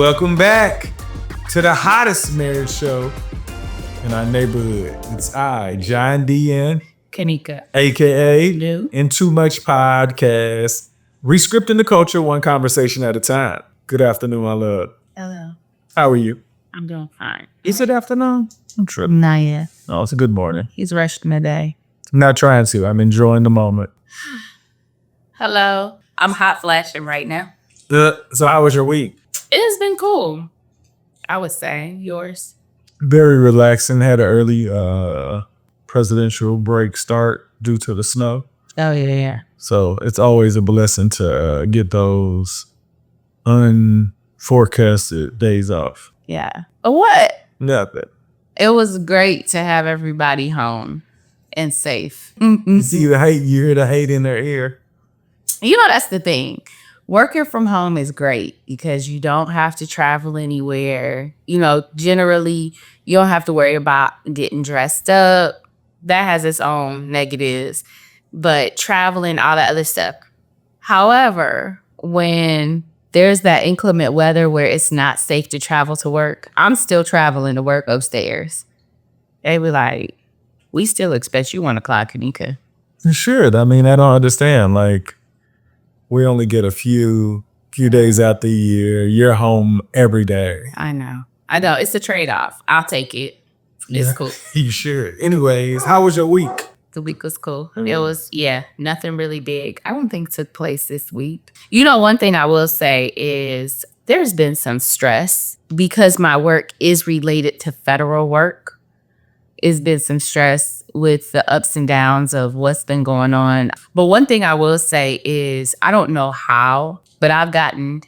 welcome back to the hottest marriage show in our neighborhood. It's I, John D. N. Kanika. AKA New. In Too Much Podcast. Rescripting the culture one conversation at a time. Good afternoon, my love. Hello. How are you? I'm doing fine. Is it afternoon? I'm tripping. Not yet. No, it's a good morning. He's rushing the day. I'm not trying to. I'm enjoying the moment. Hello. I'm hot flashing right now. So how was your week? It has been cool. I would say. Yours? Very relaxing. Had an early presidential break start due to the snow. Oh, yeah. So it's always a blessing to get those unforecasted days off. Yeah. What? Nothing. It was great to have everybody home and safe. You see the hate, you hear the hate in their ear. You know, that's the thing. Working from home is great because you don't have to travel anywhere. You know, generally, you don't have to worry about getting dressed up. That has its own negatives. But traveling, all that other stuff. However, when there's that inclement weather where it's not safe to travel to work, I'm still traveling to work upstairs. They were like, we still expect you 1 o'clock, Kanika. Sure. I mean, I don't understand. Like, we only get a few days out the year. You're home every day. I know. It's a trade-off. I'll take it. It's cool. You sure? Anyways, how was your week? The week was cool. It was, nothing really big. I don't think took place this week. You know, one thing I will say is there's been some stress because my work is related to federal work. It's been some stress with the ups and downs of what's been going on. But one thing I will say is I don't know how, but I've gotten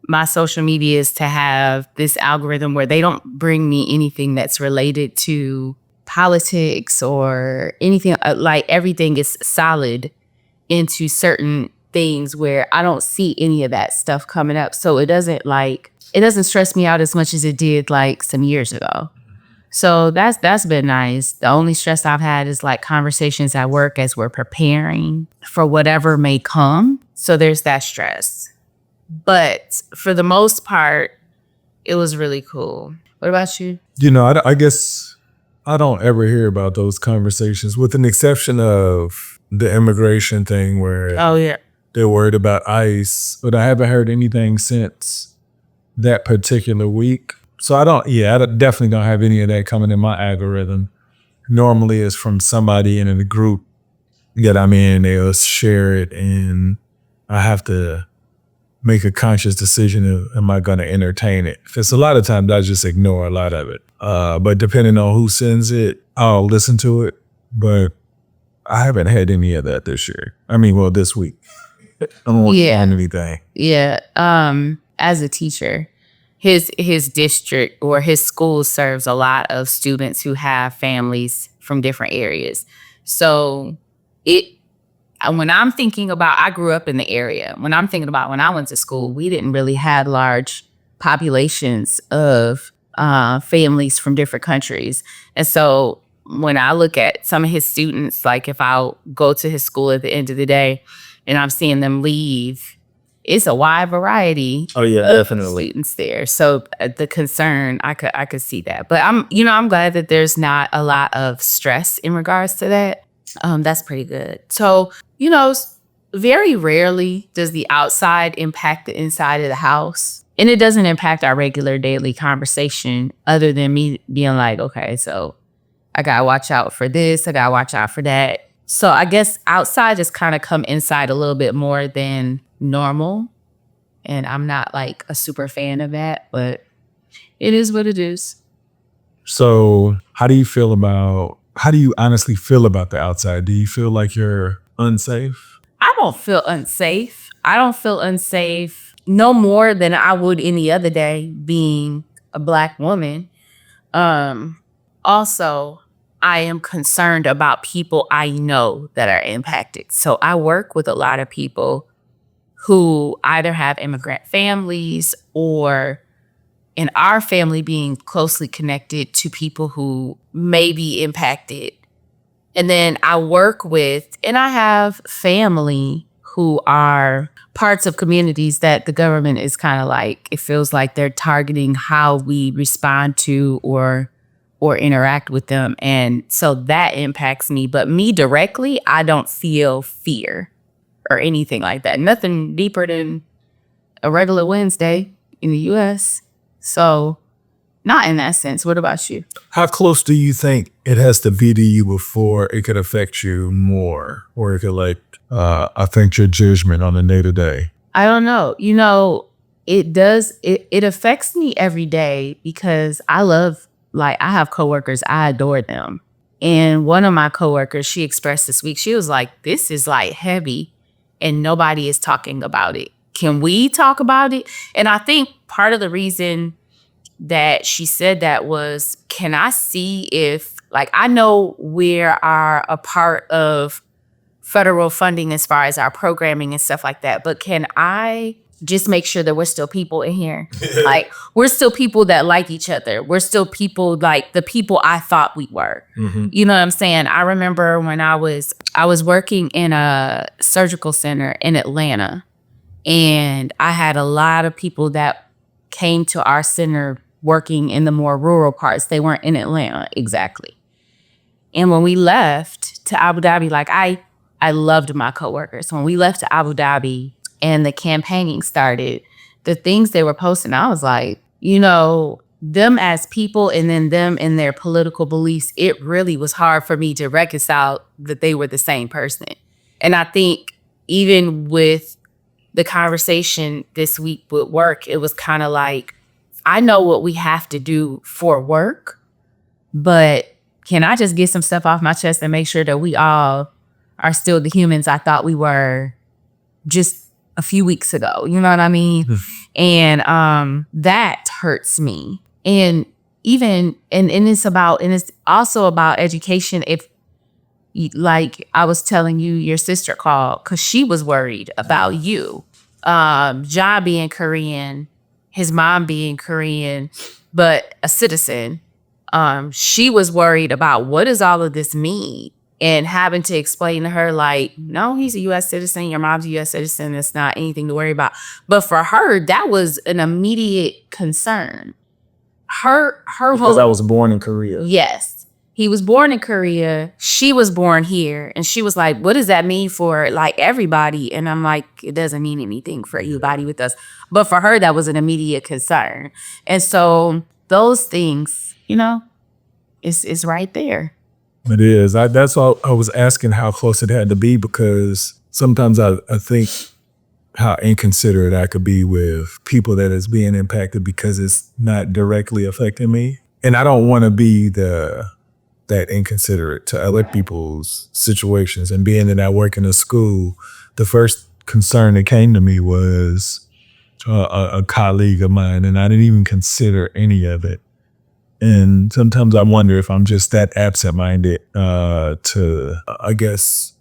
my social medias to have this algorithm where they don't bring me anything that's related to politics or anything. Like everything is solid into certain things where I don't see any of that stuff coming up. So it doesn't stress me out as much as it did like some years ago. So that's been nice. The only stress I've had is like conversations at work as we're preparing for whatever may come. So there's that stress. But for the most part, it was really cool. What about you? You know, I guess I don't ever hear about those conversations with an exception of the immigration thing where they're worried about ICE, but I haven't heard anything since that particular week. So I definitely don't have any of that coming in my algorithm. Normally it's from somebody in the group that I'm in, they'll share it and I have to make a conscious decision of am I gonna entertain it? Because a lot of times I just ignore a lot of it. But depending on who sends it, I'll listen to it. But I haven't had any of that this year. I mean, well, this week. I don't want to find anything. Yeah. As a teacher, his district or his school serves a lot of students who have families from different areas. So when I'm thinking about, I grew up in the area. When I'm thinking about when I went to school, we didn't really have large populations of families from different countries. And so when I look at some of his students, like if I'll go to his school at the end of the day and I'm seeing them leave, it's a wide variety. Oh yeah, definitely. Students there. So the concern, I could see that. But I'm glad that there's not a lot of stress in regards to that. That's pretty good. So, very rarely does the outside impact the inside of the house. And it doesn't impact our regular daily conversation other than me being like, okay, so I got to watch out for this. I got to watch out for that. So I guess outside just kind of come inside a little bit more than normal. And I'm not like a super fan of that, but it is what it is. So how do you honestly feel about the outside? Do you feel like you're unsafe? I don't feel unsafe. No more than I would any other day being a Black woman. Also, I am concerned about people I know that are impacted. So I work with a lot of people who either have immigrant families or in our family being closely connected to people who may be impacted. And then I work with, and I have family who are parts of communities that the government is kind of like, it feels like they're targeting how we respond to or interact with them. And so that impacts me. But me directly, I don't feel fear or anything like that. Nothing deeper than a regular Wednesday in the US. So not in that sense. What about you? How close do you think it has to be to you before it could affect you more, or it could affect your judgment on a day-to-day? I don't know. You know, it does. It affects me every day because I have coworkers. I adore them. And one of my coworkers, she expressed this week, she was like, this is like heavy and nobody is talking about it. Can we talk about it? And I think part of the reason that she said that was, can I see if, I know we are a part of federal funding as far as our programming and stuff like that, but can I just make sure that we're still people in here? We're still people that like each other. We're still people like the people I thought we were. Mm-hmm. You know what I'm saying? I remember when I was working in a surgical center in Atlanta, and I had a lot of people that came to our center working in the more rural parts. They weren't in Atlanta exactly. And when we left to Abu Dhabi, I loved my coworkers. When we left to Abu Dhabi and the campaigning started, the things they were posting, I was like, them as people and then them and their political beliefs, it really was hard for me to reconcile that they were the same person. And I think even with the conversation this week with work, it was kind of like, I know what we have to do for work, but can I just get some stuff off my chest and make sure that we all are still the humans I thought we were just a few weeks ago? You know what I mean? And that hurts me. And it's also about education. If I was telling you, your sister called because she was worried about you. Ja being Korean, his mom being Korean, but a citizen. She was worried about what does all of this mean? And having to explain to her, no, he's a U.S. citizen. Your mom's a U.S. citizen. It's not anything to worry about. But for her, that was an immediate concern. Because I was born in Korea. Yes. He was born in Korea. She was born here. And she was like, what does that mean for everybody? And I'm like, it doesn't mean anything for everybody with us. But for her, that was an immediate concern. And so those things, it's right there. It is. That's why I was asking how close it had to be, because sometimes I think how inconsiderate I could be with people that is being impacted because it's not directly affecting me. And I don't want to be that inconsiderate to other people's situations. And being that I work in a school, the first concern that came to me was a colleague of mine, and I didn't even consider any of it. And sometimes I wonder if I'm just that absent-minded to, I guess,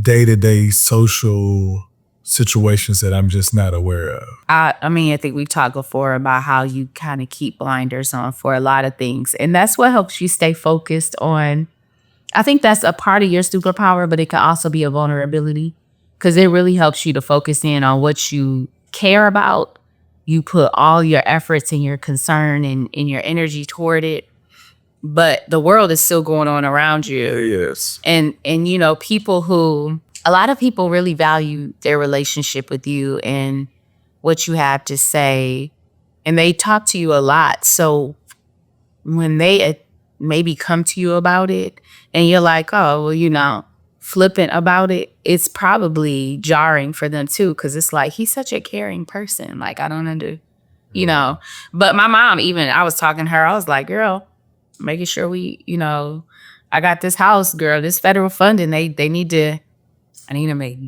day-to-day social situations that I'm just not aware of. I think we've talked before about how you kind of keep blinders on for a lot of things. And that's what helps you stay focused on. I think that's a part of your superpower, but it can also be a vulnerability because it really helps you to focus in on what you care about. You put all your efforts and your concern and your energy toward it. But the world is still going on around you. Yes. And a lot of people really value their relationship with you and what you have to say. And they talk to you a lot. So when they maybe come to you about it and you're like, oh, well, flippant about it, it's probably jarring for them too. Cause it's like, he's such a caring person. I don't but my mom, even I was talking to her, I was like, girl, making sure we, I got this house, girl, this federal funding, I need to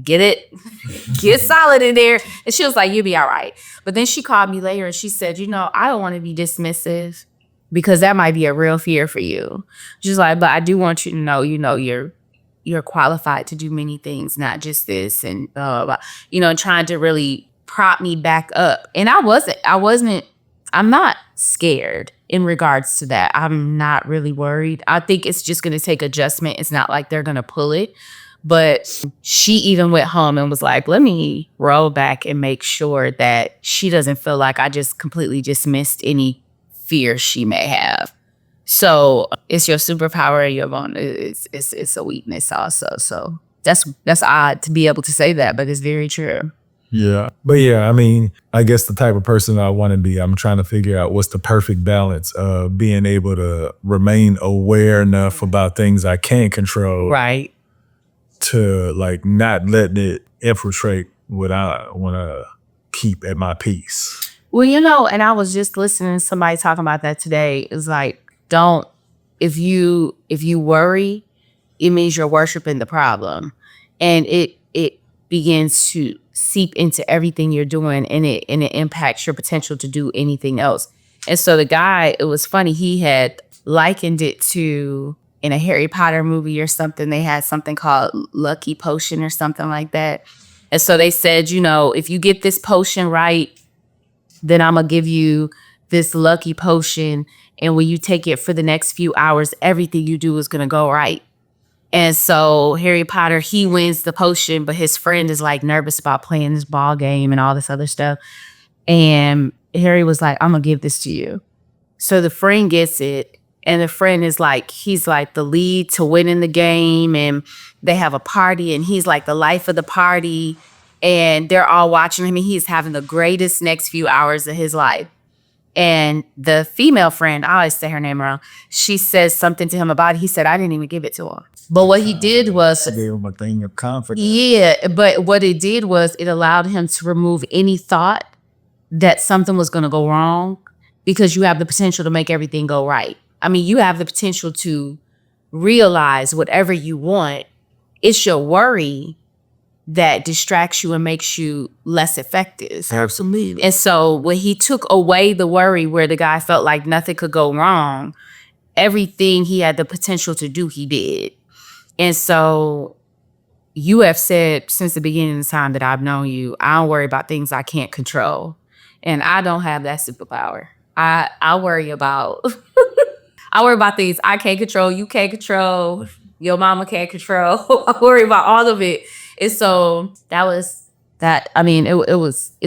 get solid in there. And she was like, you'll be all right. But then she called me later and she said, I don't want to be dismissive because that might be a real fear for you. She's like, but I do want you to know, you're qualified to do many things, not just this. And, trying to really prop me back up. And I'm not scared in regards to that. I'm not really worried. I think it's just going to take adjustment. It's not like they're going to pull it. But she even went home and was like, let me roll back and make sure that she doesn't feel like I just completely dismissed any fear she may have. So it's your superpower and your it's a weakness also. So that's odd to be able to say that, but it's very true. Yeah. But yeah, I mean, I guess the type of person I want to be, I'm trying to figure out what's the perfect balance of being able to remain aware enough about things I can't control. Right. To like not letting it infiltrate what I want to keep at my peace. Well, and I was just listening to somebody talking about that today. It's like, if you worry, it means you're worshiping the problem. And it begins to seep into everything you're doing, and it impacts your potential to do anything else. And so the guy, it was funny, he had likened it to, in a Harry Potter movie or something, they had something called Lucky Potion or something like that. And so they said, if you get this potion right, then I'm going to give you this lucky potion. And when you take it for the next few hours, everything you do is going to go right. And so Harry Potter, he wins the potion, but his friend is like nervous about playing this ball game and all this other stuff. And Harry was like, I'm going to give this to you. So the friend gets it. And the friend is like, he's like the lead to winning the game. And they have a party and he's like the life of the party. And they're all watching him and he's having the greatest next few hours of his life. And the female friend, I always say her name wrong, she says something to him about it. He said, I didn't even give it to him. But what he did was... It gave him a thing of confidence. Yeah, but what it did was it allowed him to remove any thought that something was going to go wrong, because you have the potential to make everything go right. I mean, you have the potential to realize whatever you want. It's your worry that distracts you and makes you less effective. Absolutely. And so when he took away the worry where the guy felt like nothing could go wrong, everything he had the potential to do, he did. And so you have said since the beginning of the time that I've known you, I don't worry about things I can't control. And I don't have that superpower. I worry about I worry about things I can't control, you can't control, your mama can't control. I worry about all of it. And so it's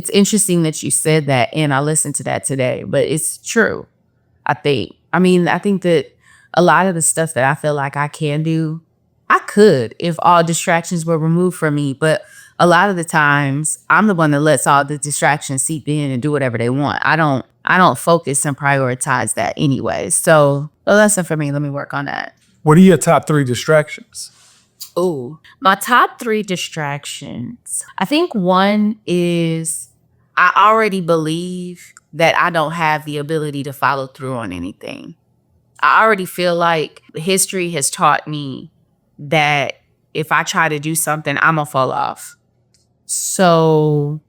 interesting that you said that, and I listened to that today, but it's true, I think. I think that a lot of the stuff that I feel like I can do, I could if all distractions were removed from me. But a lot of the times I'm the one that lets all the distractions seep in and do whatever they want. I don't focus and prioritize that anyway. So a lesson for me, let me work on that. What are your top 3 distractions? Oh, my top 3 distractions. I think one is I already believe that I don't have the ability to follow through on anything. I already feel like history has taught me that if I try to do something, I'm gonna fall off. So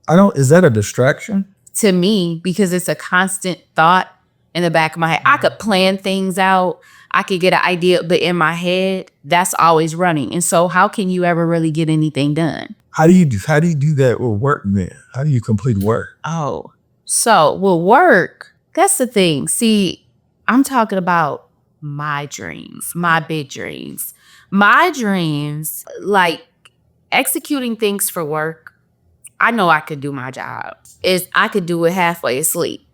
Is that a distraction? To me, because it's a constant thought in the back of my head. I could plan things out. I could get an idea, but in my head, that's always running. And so how can you ever really get anything done? How do you do that with work then? How do you complete work? Oh, so with work, that's the thing. See, I'm talking about my dreams, my big dreams. My dreams, like executing things for work, I know I could do my job. I could do it halfway asleep.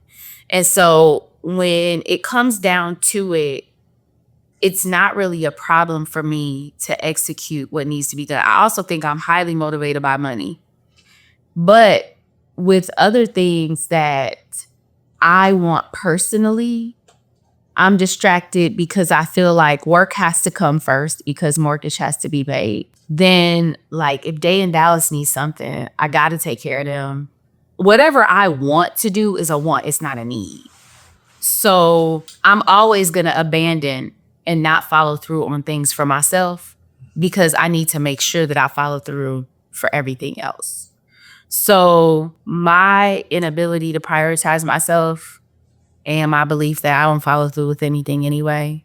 And so when it comes down to it, it's not really a problem for me to execute what needs to be done. I also think I'm highly motivated by money. But with other things that I want personally, I'm distracted because I feel like work has to come first because mortgage has to be paid. Then, like, if Day and Dallas need something, I got to take care of them. Whatever I want to do is a want. It's not a need. So I'm always going to abandon and not follow through on things for myself because I need to make sure that I follow through for everything else. So my inability to prioritize myself and my belief that I don't follow through with anything anyway,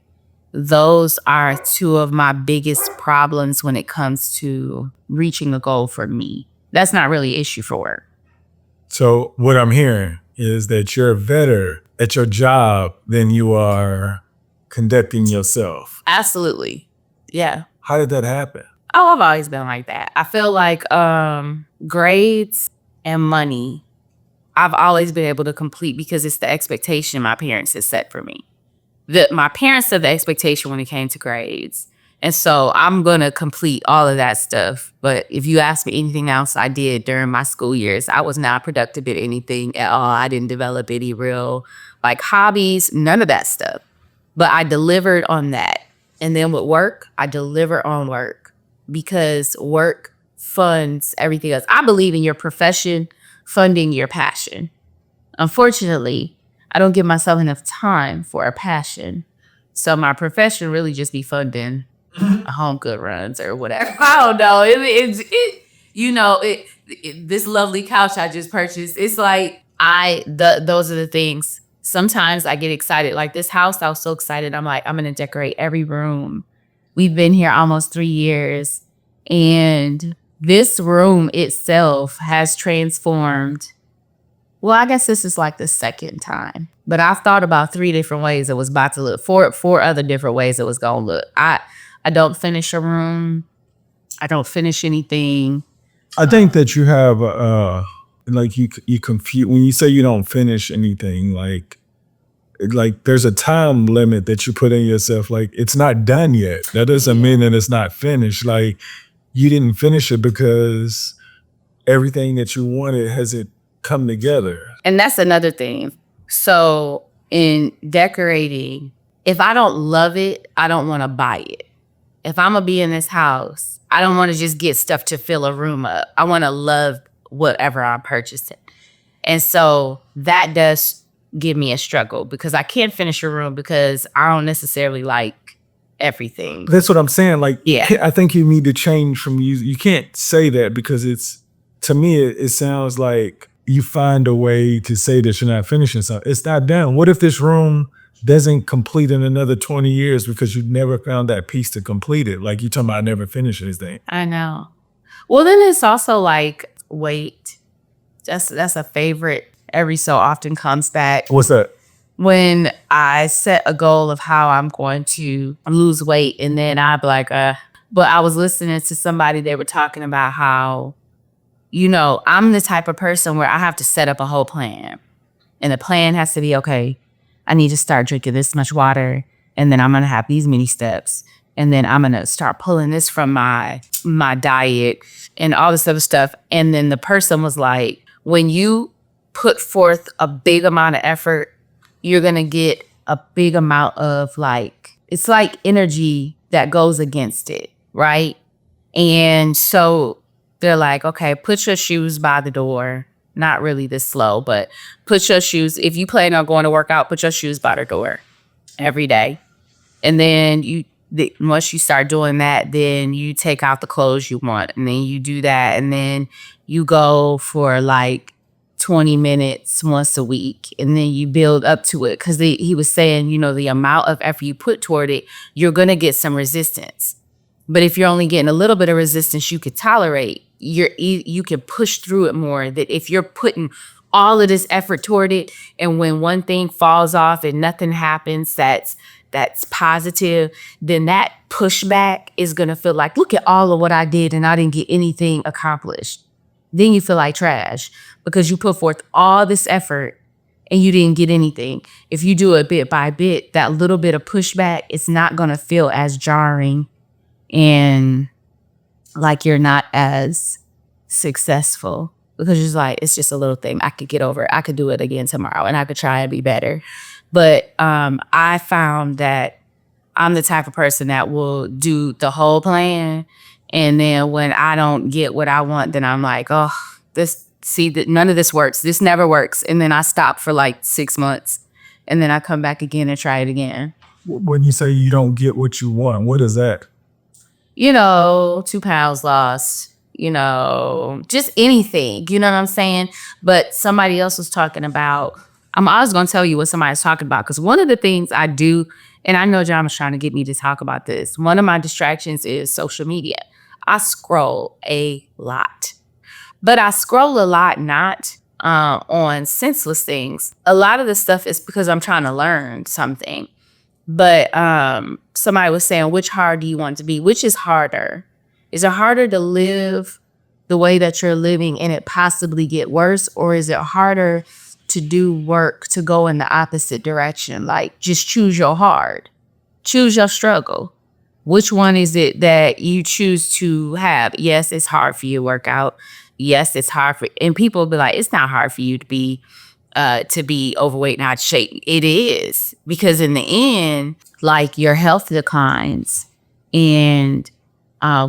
those are 2 of my biggest problems when it comes to reaching a goal for me. That's not really an issue for work. So what I'm hearing is that you're better at your job than you are conducting yourself. Absolutely. Yeah. How did that happen? Oh, I've always been like that. I feel like grades and money, I've always been able to complete because it's the expectation my parents had set for me. My parents set the expectation when it came to grades. And so I'm going to complete all of that stuff. But if you ask me anything else I did during my school years, I was not productive at anything at all. I didn't develop any real like hobbies, none of that stuff. But I delivered on that. And then with work, I deliver on work because work funds everything else. I believe in your profession funding your passion. Unfortunately, I don't give myself enough time for a passion. So my profession really just be funding home good runs or whatever. I don't know. This lovely couch I just purchased. It's like those are the things. Sometimes I get excited. Like this house, I was so excited. I'm like, I'm going to decorate every room. We've been here almost 3 years. And this room itself has transformed. Well, I guess this is like the second time. But I've thought about 3 different ways it was about to look. Four other different ways it was going to look. I don't finish a room. I don't finish anything. I think that you have, like you confuse, when you say you don't finish anything, like there's a time limit that you put in yourself. Like it's not done yet. That doesn't mean that it's not finished. Like you didn't finish it because everything that you wanted hasn't come together. And that's another thing. So in decorating, if I don't love it, I don't want to buy it. If I'm going to be in this house, I don't want to just get stuff to fill a room up. I want to love whatever I'm purchasing. And so that does give me a struggle because I can't finish a room because I don't necessarily like everything. That's what I'm saying. Like, yeah. I think you need to change from you can't say that because to me, it sounds like you find a way to say that you're not finishing something. It's not done. What if this room doesn't complete in another 20 years because you never found that piece to complete it? Like you talking about never finishing this thing. I know. Well, then it's also like weight. That's a favorite. Every so often comes back. What's that? When I set a goal of how I'm going to lose weight, and then I'd be like, but I was listening to somebody, they were talking about how, I'm the type of person where I have to set up a whole plan. And the plan has to be, okay, I need to start drinking this much water, and then I'm going to have these many steps. And then I'm going to start pulling this from my diet and all this other stuff. And then the person was like, when you put forth a big amount of effort, you're going to get a big amount of it's like energy that goes against it, right? And so they're like, okay, put your shoes by the door. Not really this slow, but put your shoes. If you plan on going to work out, put your shoes by the door every day. And then once you start doing that, then you take out the clothes you want. And then you do that. And then you go for 20 minutes once a week. And then you build up to it. Because he was saying, the amount of effort you put toward it, you're going to get some resistance. But if you're only getting a little bit of resistance you could tolerate, you can push through it more. That if you're putting all of this effort toward it, and when one thing falls off and nothing happens that's positive, then that pushback is going to feel like, look at all of what I did and I didn't get anything accomplished. Then you feel like trash because you put forth all this effort and you didn't get anything. If you do it bit by bit, that little bit of pushback, it's not going to feel as jarring and like you're not as successful because it's just a little thing. I could get over it. I could do it again tomorrow and I could try and be better. But I found that I'm the type of person that will do the whole plan. And then when I don't get what I want, then I'm like, oh, none of this works. This never works. And then I stop for 6 months and then I come back again and try it again. When you say you don't get what you want, what is that? 2 pounds lost, just anything, you know what I'm saying? But somebody else was talking about, I'm always going to tell you what somebody's talking about. Because one of the things I do, and I know John was trying to get me to talk about this, one of my distractions is social media. I scroll a lot. But I scroll a lot not on senseless things. A lot of the stuff is because I'm trying to learn something. But somebody was saying, which hard do you want to be? Which is harder? Is it harder to live the way that you're living and it possibly get worse? Or is it harder to do work to go in the opposite direction? Like, just choose your hard, choose your struggle. Which one is it that you choose to have? Yes, it's hard for you to work out. Yes, it's hard for, and people will be like, it's not hard for you to be overweight and out of shape. It is, because in the end, like, your health declines. And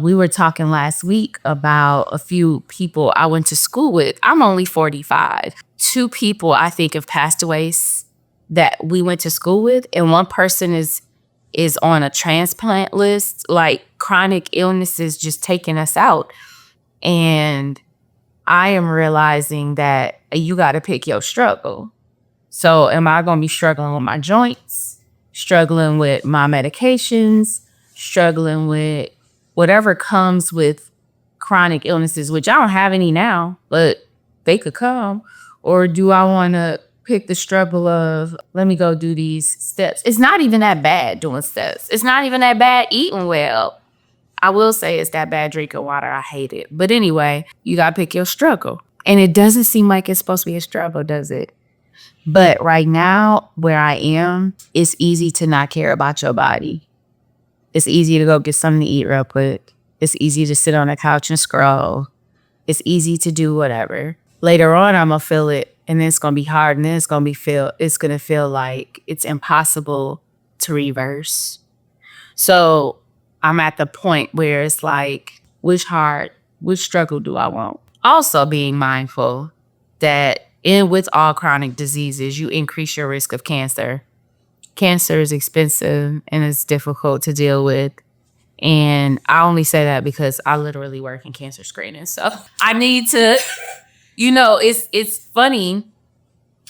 we were talking last week about a few people I went to school with. I'm only 45. 2 people I think have passed away that we went to school with, and one person is on a transplant list. Like, chronic illnesses just taking us out. And I am realizing that you got to pick your struggle. So am I going to be struggling with my joints, struggling with my medications, struggling with whatever comes with chronic illnesses, which I don't have any now, but they could come? Or do I want to pick the struggle of, let me go do these steps? It's not even that bad doing steps. It's not even that bad eating well. I will say it's that bad drinking water. I hate it. But anyway, you got to pick your struggle. And it doesn't seem like it's supposed to be a struggle, does it? But right now, where I am, it's easy to not care about your body. It's easy to go get something to eat real quick. It's easy to sit on the couch and scroll. It's easy to do whatever. Later on, I'm going to feel it, and then it's going to be hard, and then it's going to feel like it's impossible to reverse. So I'm at the point where it's like, which struggle do I want? Also being mindful that with all chronic diseases, you increase your risk of cancer. Cancer is expensive and it's difficult to deal with. And I only say that because I literally work in cancer screening. So I need to, it's funny.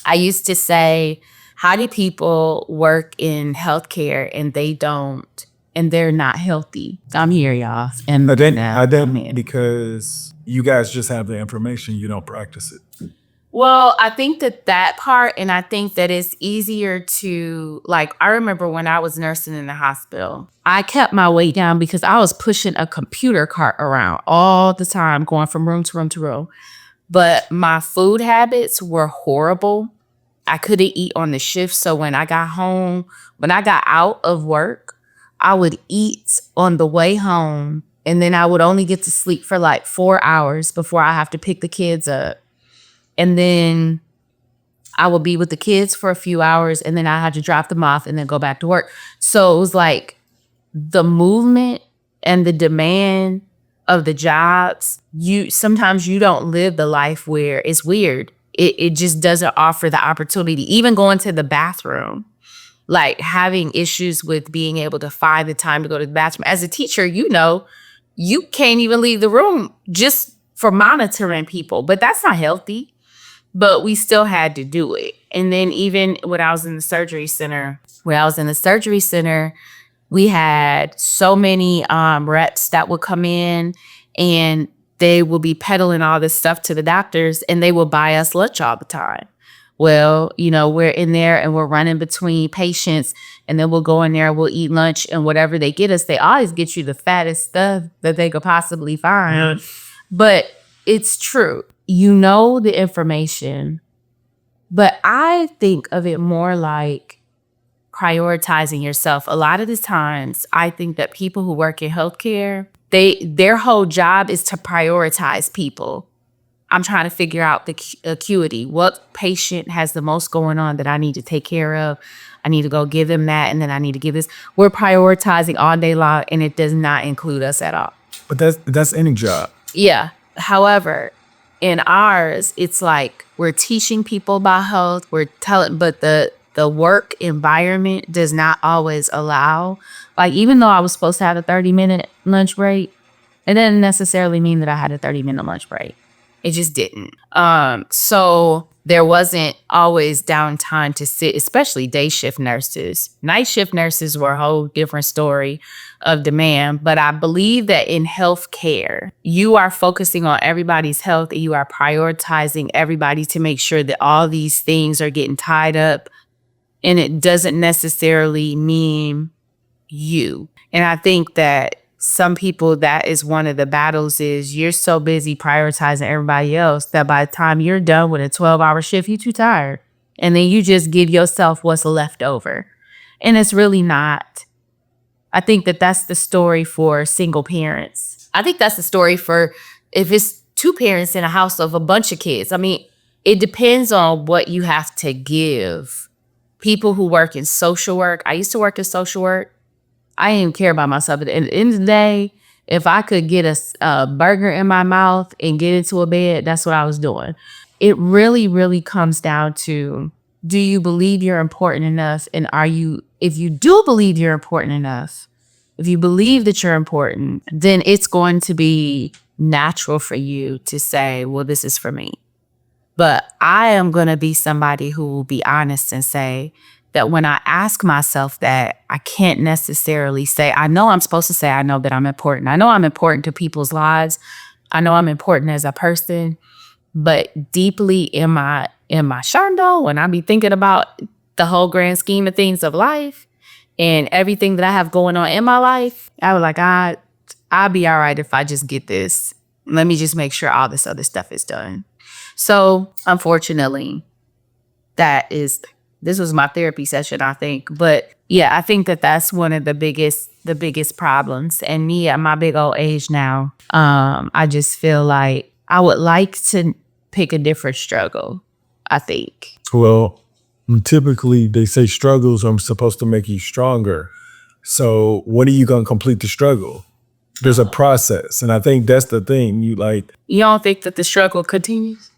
I used to say, how do people work in healthcare and they're not healthy? I'm here, y'all. And I didn't, because you guys just have the information, you don't practice it. Well, I think that part, and I think that it's easier to, like, I remember when I was nursing in the hospital, I kept my weight down because I was pushing a computer cart around all the time, going from room to room to room. But my food habits were horrible. I couldn't eat on the shift. So when I got out of work, I would eat on the way home, and then I would only get to sleep for like 4 hours before I have to pick the kids up. And then I would be with the kids for a few hours, and then I had to drop them off and then go back to work. So it was like the movement and the demand of the jobs. Sometimes you don't live the life where it's weird. It just doesn't offer the opportunity. Even going to the bathroom, like having issues with being able to find the time to go to the bathroom. As a teacher, you can't even leave the room just for monitoring people, but that's not healthy. But we still had to do it. And then even when I was in the surgery center, we had so many reps that would come in, and they will be peddling all this stuff to the doctors, and they will buy us lunch all the time. Well, we're in there and we're running between patients, and then we'll go in there and we'll eat lunch, and whatever they get us, they always get you the fattest stuff that they could possibly find. But it's true. The information, but I think of it more like prioritizing yourself. A lot of the times, I think that people who work in healthcare, their whole job is to prioritize people. I'm trying to figure out the acuity. What patient has the most going on that I need to take care of? I need to go give them that, and then I need to give this. We're prioritizing all day long, and it does not include us at all. But that's any job. Yeah. However, in ours, it's like we're teaching people about health. But the work environment does not always allow. Like, even though I was supposed to have a 30-minute lunch break, it didn't necessarily mean that I had a 30-minute lunch break. It just didn't. So there wasn't always downtime to sit, especially day shift nurses. Night shift nurses were a whole different story of demand. But I believe that in healthcare, you are focusing on everybody's health, and you are prioritizing everybody to make sure that all these things are getting tied up. And it doesn't necessarily mean you. And I think that some people, that is one of the battles, is you're so busy prioritizing everybody else that by the time you're done with a 12-hour shift, you're too tired. And then you just give yourself what's left over. And it's really not. I think that that's the story for single parents. I think that's the story for if it's two parents in a house of a bunch of kids. I mean, it depends on what you have to give. People who work in social work, I used to work in social work. I didn't even care about myself. At the end of the day, if I could get a burger in my mouth and get into a bed, that's what I was doing. It really, really comes down to, do you believe you're important enough? And if you do believe you're important enough, if you believe that you're important, then it's going to be natural for you to say, well, this is for me. But I am going to be somebody who will be honest and say that when I ask myself that, I can't necessarily say, I know I'm supposed to say, I know that I'm important. I know I'm important to people's lives. I know I'm important as a person. But deeply in my shondo, when I be thinking about the whole grand scheme of things of life and everything that I have going on in my life, I was like, I'll be all right if I just get this. Let me just make sure all this other stuff is done. So unfortunately, this was my therapy session, I think. But yeah, I think that that's one of the biggest problems. And me at my big old age now, I just feel like I would like to pick a different struggle, I think. Well, typically they say struggles are supposed to make you stronger. So when are you going to complete the struggle? There's a process. And I think that's the thing. You don't think that the struggle continues?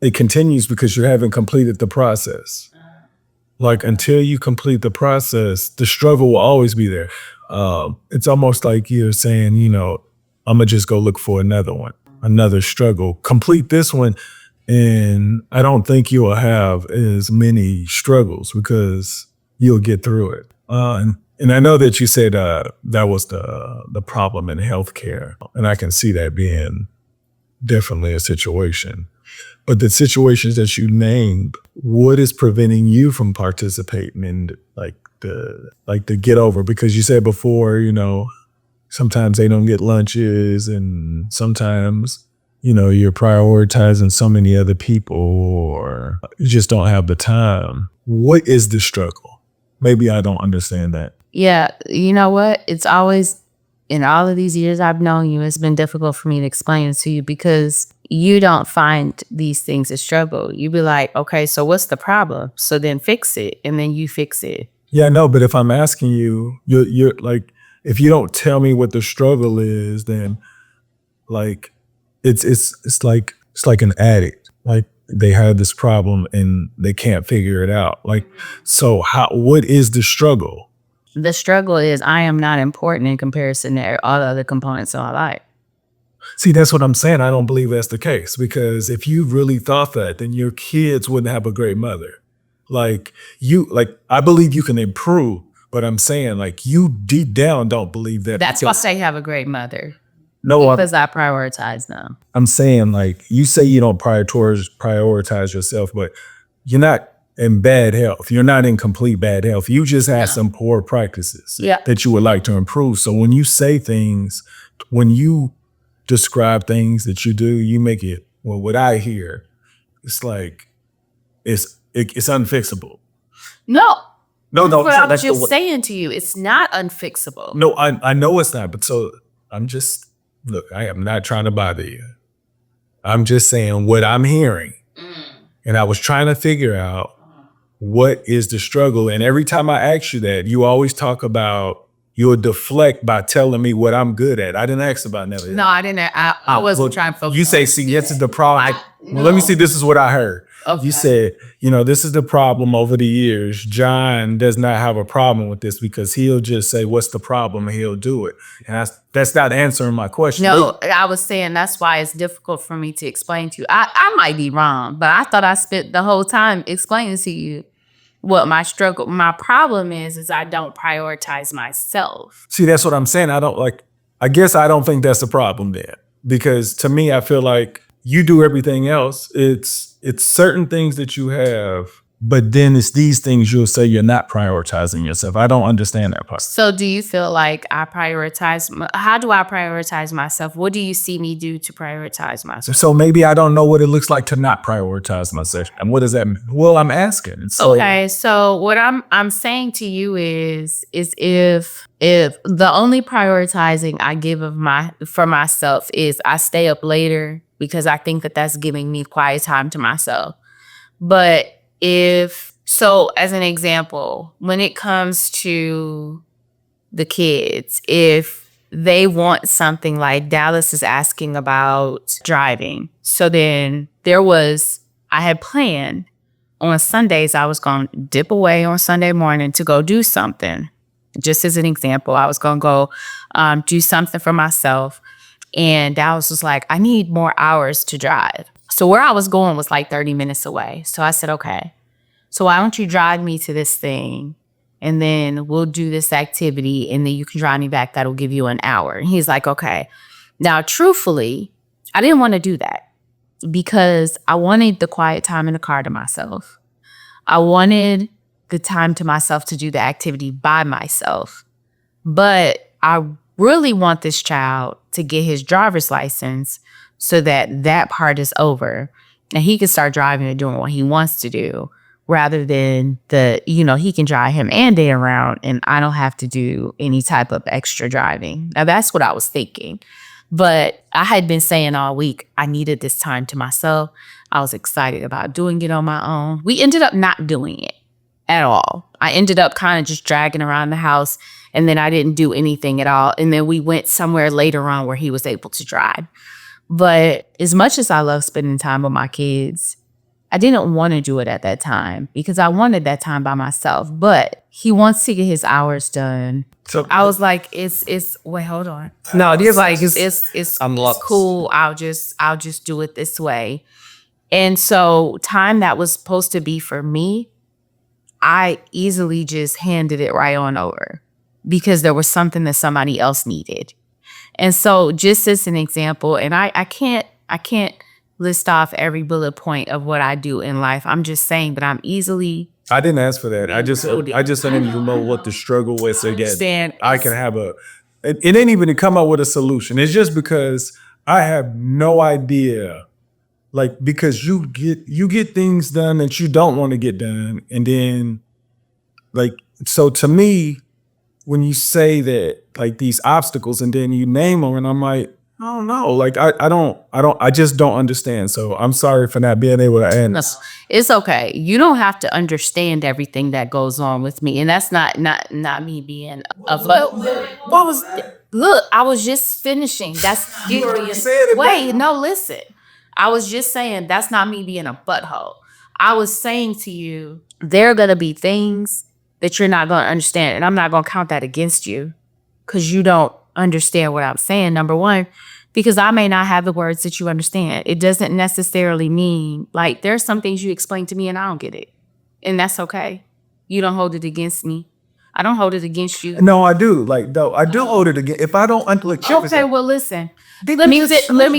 It continues because you haven't completed the process. Like until you complete the process, the struggle will always be there. It's almost like you're saying, I'm going to just go look for another struggle. Complete this one, and I don't think you will have as many struggles because you'll get through it. And I know that you said that was the problem in healthcare, and I can see that being definitely a situation. But the situations that you named, what is preventing you from participating in the get over? Because you said before, sometimes they don't get lunches, and sometimes, you're prioritizing so many other people, or you just don't have the time. What is the struggle? Maybe I don't understand that. Yeah, you know what? It's always, in all of these years I've known you, it's been difficult for me to explain it to you because you don't find these things a struggle. You be like, okay, so what's the problem? So then fix it, and then you fix it. Yeah, no, but if I'm asking you, you're like, if you don't tell me what the struggle is, then like it's like an addict. Like they have this problem and they can't figure it out. Like, so what is the struggle? The struggle is I am not important in comparison to all the other components of my life. See, that's what I'm saying. I don't believe that's the case, because if you really thought that, then your kids wouldn't have a great mother. I believe you can improve, but I'm saying you deep down don't believe that. That's why I say have a great mother. No, because I prioritize them. I'm saying you say you don't prioritize yourself, but you're not in bad health. You're not in complete bad health. You just have some poor practices that you would like to improve. So when you say things, when you describe things that you do, you make it, well, what I hear, it's like, it's unfixable. No. No. That's what I was just saying to you. It's not unfixable. No, I know it's not, but so look, I am not trying to bother you. I'm just saying what I'm hearing. And I was trying to figure out what is the struggle. And every time I ask you that, you always talk about, you'll deflect by telling me what I'm good at. I didn't ask about none of that. No, I didn't. I wasn't trying to focus. You say, see, this is the problem. Well, let me see, this is what I heard. Okay. You said, this is the problem over the years. John does not have a problem with this because he'll just say, what's the problem? And he'll do it. And that's not answering my question. No, I was saying that's why it's difficult for me to explain to you. I might be wrong, but I thought I spent the whole time explaining to you what my problem is I don't prioritize myself. See, that's what I'm saying. I guess I don't think that's the problem there. Because to me, I feel like you do everything else. It's certain things that you have But then it's these things you'll say you're not prioritizing yourself. I don't understand that part. So do you feel like how do I prioritize myself? What do you see me do to prioritize myself? So maybe I don't know what it looks like to not prioritize myself. And what does that mean? Well, I'm asking. Okay, so what I'm saying to you is if the only prioritizing I give for myself is I stay up later because I think that that's giving me quiet time to myself. But as an example, when it comes to the kids, if they want something, like Dallas is asking about driving. So then I had planned on Sundays, I was going to dip away on Sunday morning to go do something. Just as an example, I was going to go do something for myself. And Dallas was like, I need more hours to drive. So where I was going was like 30 minutes away. So I said, okay, so why don't you drive me to this thing and then we'll do this activity and then you can drive me back. That'll give you an hour. And he's like, okay. Now, truthfully, I didn't want to do that because I wanted the quiet time in the car to myself. I wanted the time to myself to do the activity by myself. But I really want this child to get his driver's license so that part is over and he can start driving and doing what he wants to do rather than he can drive him and day around and I don't have to do any type of extra driving. Now, that's what I was thinking. But I had been saying all week, I needed this time to myself. I was excited about doing it on my own. We ended up not doing it at all. I ended up kind of just dragging around the house and then I didn't do anything at all. And then we went somewhere later on where he was able to drive. But as much as I love spending time with my kids, I didn't want to do it at that time because I wanted that time by myself. But he wants to get his hours done. So I was like, wait, hold on. No, it is like it's cool. I'll just do it this way. And so time that was supposed to be for me, I easily just handed it right on over because there was something that somebody else needed. And so just as an example, and I can't list off every bullet point of what I do in life. I'm just saying that I'm easily. I didn't ask for that. I just didn't even know what the struggle was to get. I can have it ain't even to come up with a solution. It's just because I have no idea. Like, because you get things done that you don't want to get done. And then so to me, when you say that, like, these obstacles and then you name them and I'm like, I don't know. Like, I just don't understand. So I'm sorry for not being able to answer. It's okay. You don't have to understand everything that goes on with me. And that's not me being look, I was just finishing. That's you already said it. Wait, no, listen. I was just saying that's not me being a butthole. I was saying to you, there are going to be things that you're not going to understand. And I'm not going to count that against you because you don't understand what I'm saying, number one, because I may not have the words that you understand. It doesn't necessarily mean, like, there's some things you explain to me and I don't get it. And that's okay. You don't hold it against me. I don't hold it against you. No, I do. Like, though, I do hold it against. If I don't okay, well, listen. Let me.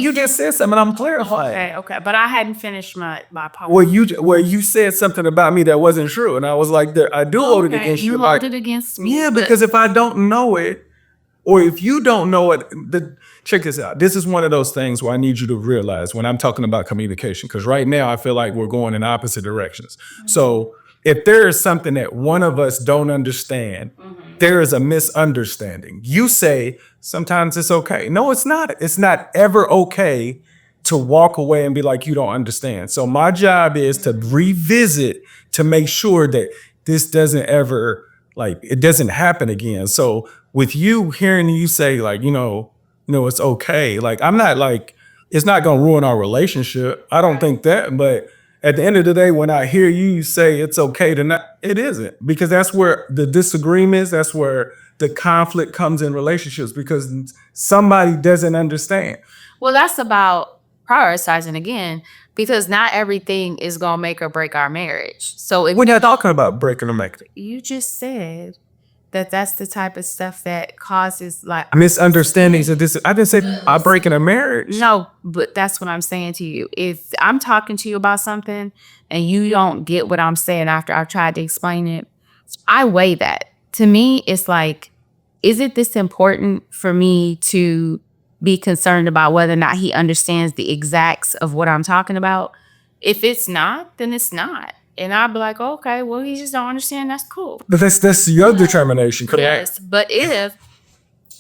You just said something. I'm clarifying. Okay, but I hadn't finished my part. Well, you said something about me that wasn't true, and I was like, I do hold it against you. You hold it against me. Yeah, because if I don't know it, or if you don't know it, check this out. This is one of those things where I need you to realize when I'm talking about communication, because right now I feel like we're going in opposite directions. Mm-hmm. So if there is something that one of us don't understand, there is a misunderstanding. You say, sometimes it's okay. No, it's not. It's not ever okay to walk away and be like, you don't understand. So my job is to revisit to make sure that this doesn't ever, like, it doesn't happen again. So with you hearing you say, like, it's okay. Like, I'm not like, it's not going to ruin our relationship. I don't think that. But at the end of the day, when I hear you say it's okay to not, it isn't. Because that's where the disagreements, that's where the conflict comes in relationships, because somebody doesn't understand. Well, that's about prioritizing again, because not everything is going to make or break our marriage. So if we're not talking about breaking or making. You just said that's the type of stuff that causes like misunderstandings. I didn't say I'm breaking a marriage. no, but that's what I'm saying to you. If I'm talking to you about something and you don't get what I'm saying after I've tried to explain it, I weigh that. To me, it's like, is it this important for me to be concerned about whether or not he understands the exacts of what I'm talking about? If it's not, then it's not. And I'll be like, okay, well, he just don't understand. That's cool. But that's your determination, correct? Yes, but if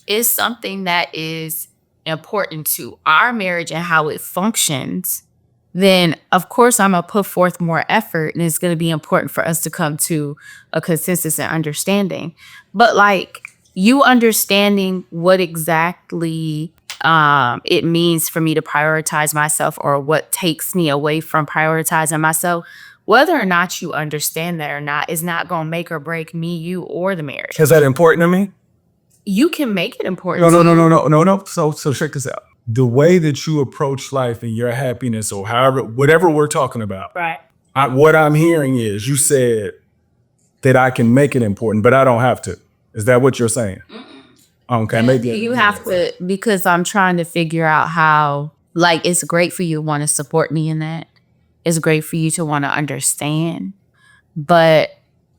it's something that is important to our marriage and how it functions, then of course I'm going to put forth more effort, and it's going to be important for us to come to a consensus and understanding. But like, you understanding what exactly it means for me to prioritize myself, or what takes me away from prioritizing myself, whether or not you understand that or not is not going to make or break me, you, or the marriage. Is that important to me? You can make it important. No. So check this out. The way that you approach life and your happiness, or however, whatever we're talking about, Right. What I'm hearing is you said that I can make it important, but I don't have to. Is that what you're saying? Okay, maybe You have to, because I'm trying to figure out how, like, it's great for you to want to support me in that. It's great for you to want to understand. But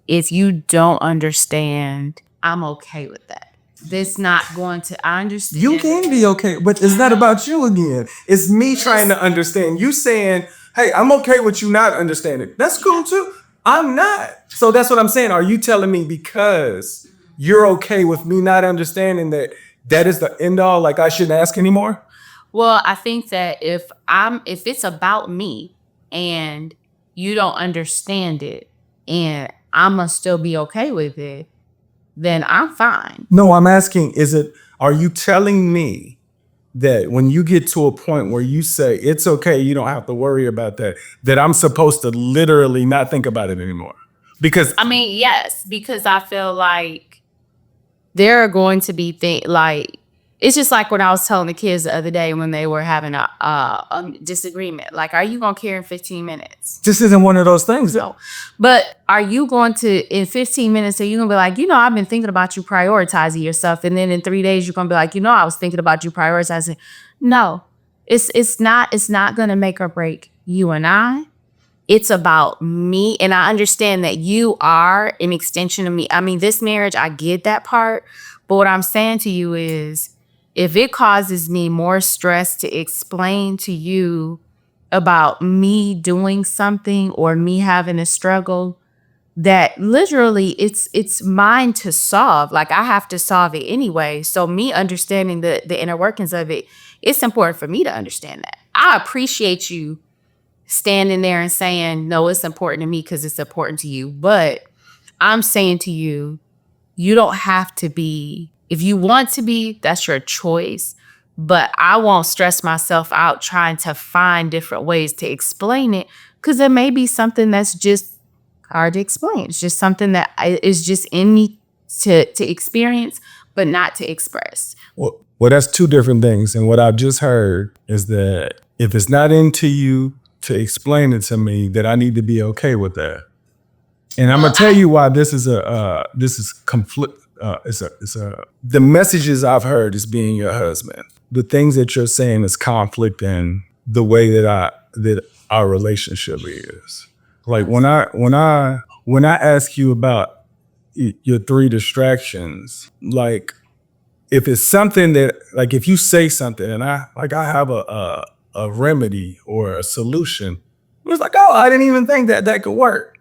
if you don't understand, I'm okay with that. This not going to, I understand. You can be okay, but it's not about you again. It's me trying to understand. You saying, hey, I'm okay with you not understanding. That's cool too. I'm not. So that's what I'm saying. Are you telling me because you're okay with me not understanding that is the end all, like I shouldn't ask anymore? Well, I think that if it's about me and you don't understand it and I'm gonna still be okay with it, then I'm fine. No, I'm asking, are you telling me that when you get to a point where you say, it's okay, you don't have to worry about that I'm supposed to literally not think about it anymore? Because I mean, yes, because I feel like there are going to be things like, it's just like when I was telling the kids the other day when they were having a disagreement. Like, are you going to care in 15 minutes? this isn't one of those things. No. But are you going to, in 15 minutes, are you going to be like, I've been thinking about you prioritizing yourself. And then in 3 days, you're going to be like, I was thinking about you prioritizing. No, it's not going to make or break you and I. It's about me. And I understand that you are an extension of me. I mean, this marriage, I get that part. But what I'm saying to you is, if it causes me more stress to explain to you about me doing something or me having a struggle, that literally it's mine to solve. Like, I have to solve it anyway. So me understanding the inner workings of it, it's important for me to understand that. I appreciate you standing there and saying, no, it's important to me because it's important to you. But I'm saying to you, you don't have to be. If you want to be, that's your choice. But I won't stress myself out trying to find different ways to explain it, because there may be something that's just hard to explain. It's just something that is just in me to experience, but not to express. Well, that's two different things. And what I've just heard is that if it's not into you to explain it to me, that I need to be okay with that. And I'm gonna tell you why this is conflict. The messages I've heard is being your husband. The things that you're saying is conflict in the way that our relationship is. Like when I ask you about your 3 distractions, like if it's something that, like if you say something and I have a remedy or a solution, it's like, oh, I didn't even think that could work.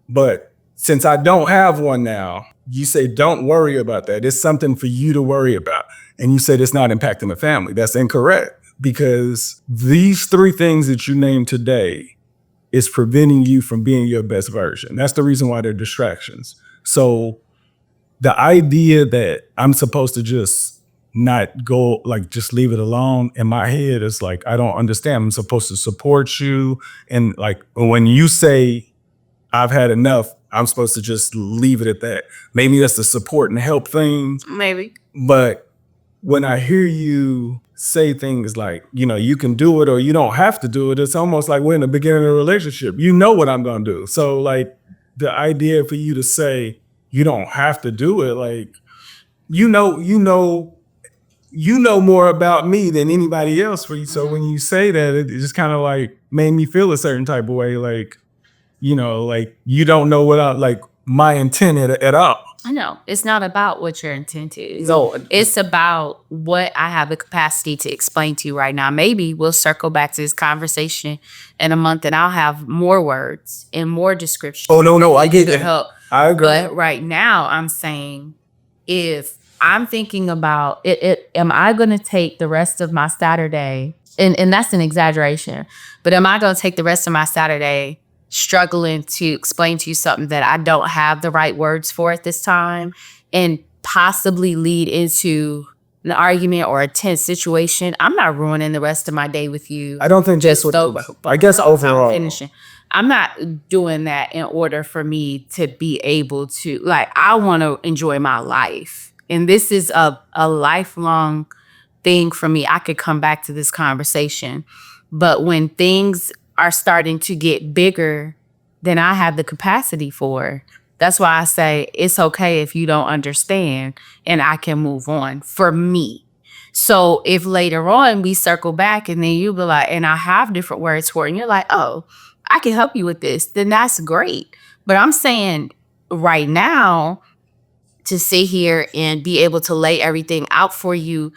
But since I don't have one now, you say, don't worry about that. It's something for you to worry about. And you said it's not impacting the family. That's incorrect, because these 3 things that you named today is preventing you from being your best version. That's the reason why they're distractions. So the idea that I'm supposed to just not go, like just leave it alone, in my head is like, I don't understand. I'm supposed to support you. And like when you say I've had enough, I'm supposed to just leave it at that. Maybe that's the support and help thing. Maybe. But when I hear you say things like, you can do it or you don't have to do it, it's almost like we're in the beginning of a relationship. You know what I'm going to do. So like the idea for you to say, you don't have to do it. Like, you know more about me than anybody else for you. So when you say that, it just kind of like made me feel a certain type of way. Like, like you don't know what like my intent at all. I know. It's not about what your intent is. No. It's about what I have the capacity to explain to you right now. Maybe we'll circle back to this conversation in a month and I'll have more words and more description. Oh, no, I get it. Help. I agree. But right now I'm saying, if I'm thinking about it, am I going to take the rest of my Saturday, and that's an exaggeration, but am I going to take the rest of my Saturday struggling to explain to you something that I don't have the right words for at this time, and possibly lead into an argument or a tense situation? I'm not ruining the rest of my day with you. I don't think that's what, I guess overall. Finishing. I'm not doing that in order for me to be able to, like, I want to enjoy my life. And this is a lifelong thing for me. I could come back to this conversation. But when things are starting to get bigger than I have the capacity for, that's why I say it's okay if you don't understand and I can move on for me. So if later on we circle back and then you be like, and I have different words for it, and you're like, oh, I can help you with this, then that's great. But I'm saying right now, to sit here and be able to lay everything out for you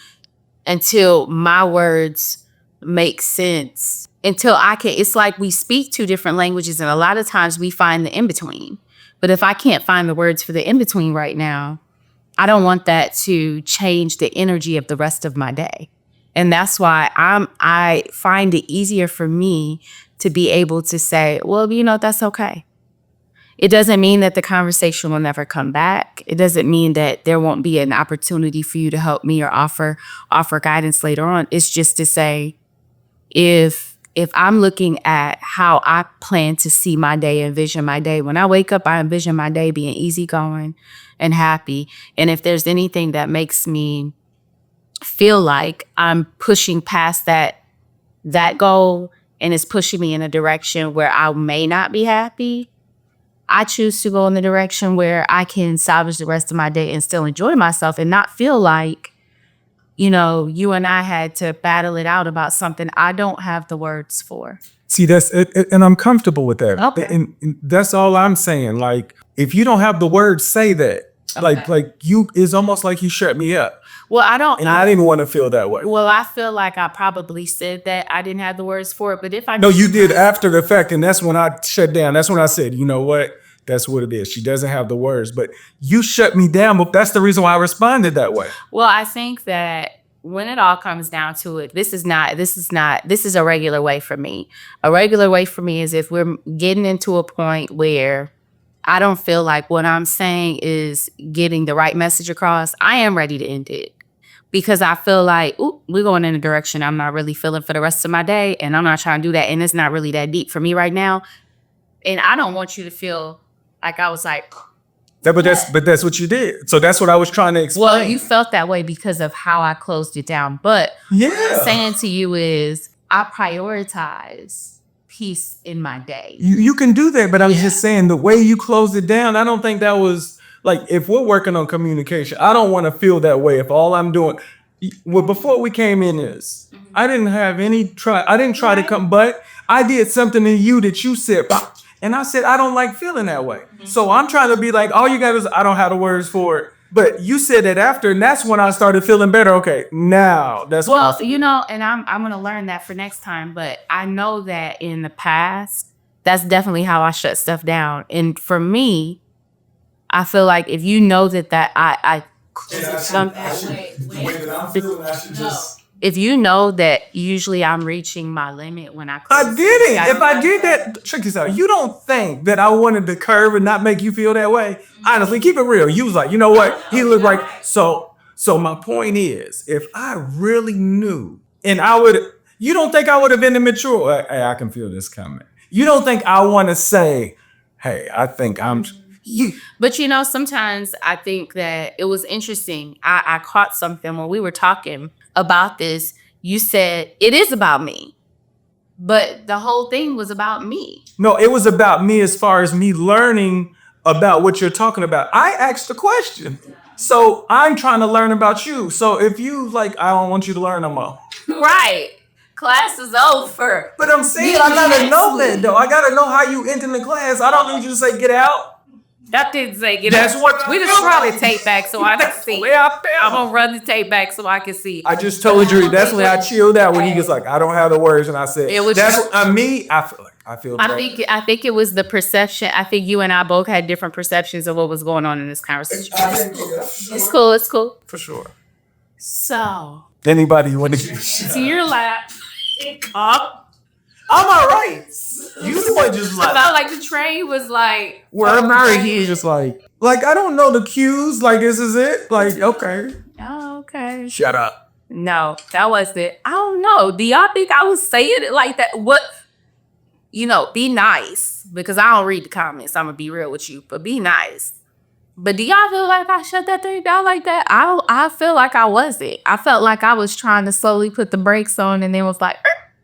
until my words make sense, until I can, it's like we speak two different languages and a lot of times we find the in-between. But if I can't find the words for the in-between right now, I don't want that to change the energy of the rest of my day. And that's why I find it easier for me to be able to say, well, that's okay. It doesn't mean that the conversation will never come back. It doesn't mean that there won't be an opportunity for you to help me or offer guidance later on. It's just to say, if I'm looking at how I plan to see my day, envision my day, when I wake up, I envision my day being easygoing and happy. And if there's anything that makes me feel like I'm pushing past that goal and it's pushing me in a direction where I may not be happy, I choose to go in the direction where I can salvage the rest of my day and still enjoy myself and not feel like, you and I had to battle it out about something I don't have the words for. See, that's it, and I'm comfortable with that. Okay. And that's all I'm saying. Like, if you don't have the words, say that. Okay. Like you, it's almost like you shut me up. Well, I don't. And I didn't want to feel that way. Well, I feel like I probably said that I didn't have the words for it. But if I No, you did after the fact. And that's when I shut down. That's when I said, you know what? That's what it is. She doesn't have the words. But you shut me down. But that's the reason why I responded that way. Well, I think that when it all comes down to it, this is a regular way for me. A regular way for me is if we're getting into a point where I don't feel like what I'm saying is getting the right message across, I am ready to end it. Because I feel like, we're going in a direction I'm not really feeling for the rest of my day, and I'm not trying to do that, and it's not really that deep for me right now. And I don't want you to feel like I was like... But that's what you did. So that's what I was trying to explain. Well, you felt that way because of how I closed it down. But what I'm saying to you is I prioritize peace in my day. You can do that, but I'm just saying the way you closed it down, I don't think that was... Like, if we're working on communication, I don't want to feel that way. If all I'm doing, well, before we came in this, I didn't try to come, but I did something to you that you said, bah, and I said, I don't like feeling that way. So I'm trying to be like, all you got is, I don't have the words for it. But you said that after, and that's when I started feeling better. Okay, now that's well, and I'm going to learn that for next time. But I know that in the past, that's definitely how I shut stuff down. And for me, I feel like if you know that if you know that usually I'm reaching my limit when I didn't. If I did that, check this out. You don't think that I wanted to curve and not make you feel that way? Honestly, keep it real. You was like, you know what? He looked like so my point is, if I really knew, and you don't think I would have been immature? Hey, I can feel this coming. You don't think I want to say, hey, I think I'm... But sometimes I think that it was interesting. I caught something when we were talking about this. You said it is about me, but the whole thing was about me. No, it was about me as far as me learning about what you're talking about. I asked the question. So I'm trying to learn about you. So if you like, I don't want you to learn no more. Right. Class is over. But I'm saying I gotta know that though. I gotta know how you enter the class. I don't need you to say get out. That didn't say get That's out. what We just run the tape back so I can see. I'm gonna run the tape back so I can see. I just told you that's when I chilled out when he was like, I don't have the words, and I said, It was that's just- me. I feel. I think it was the perception. I think you and I both had different perceptions of what was going on in this conversation. It's cool. It's cool. For sure. So Anybody want to? to your lap. I'm all right. You the one just I felt like the train was like. Where Mary, he is just like, I don't know the cues. Like, this is it. Like, okay. Oh, okay. Shut up. No, that wasn't. I don't know. Do y'all think I was saying it like that? What? Be nice, because I don't read the comments. I'm gonna be real with you, but be nice. But do y'all feel like I shut that thing down like that? I feel like I wasn't. I felt like I was trying to slowly put the brakes on, and then was like,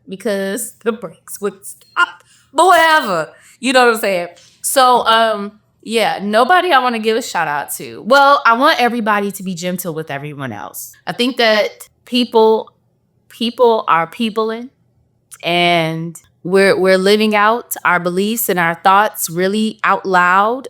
because the brakes would stop. But whatever. You know what I'm saying? So, yeah, nobody I want to give a shout out to. Well, I want everybody to be gentle with everyone else. I think that people are peopling, and we're living out our beliefs and our thoughts really out loud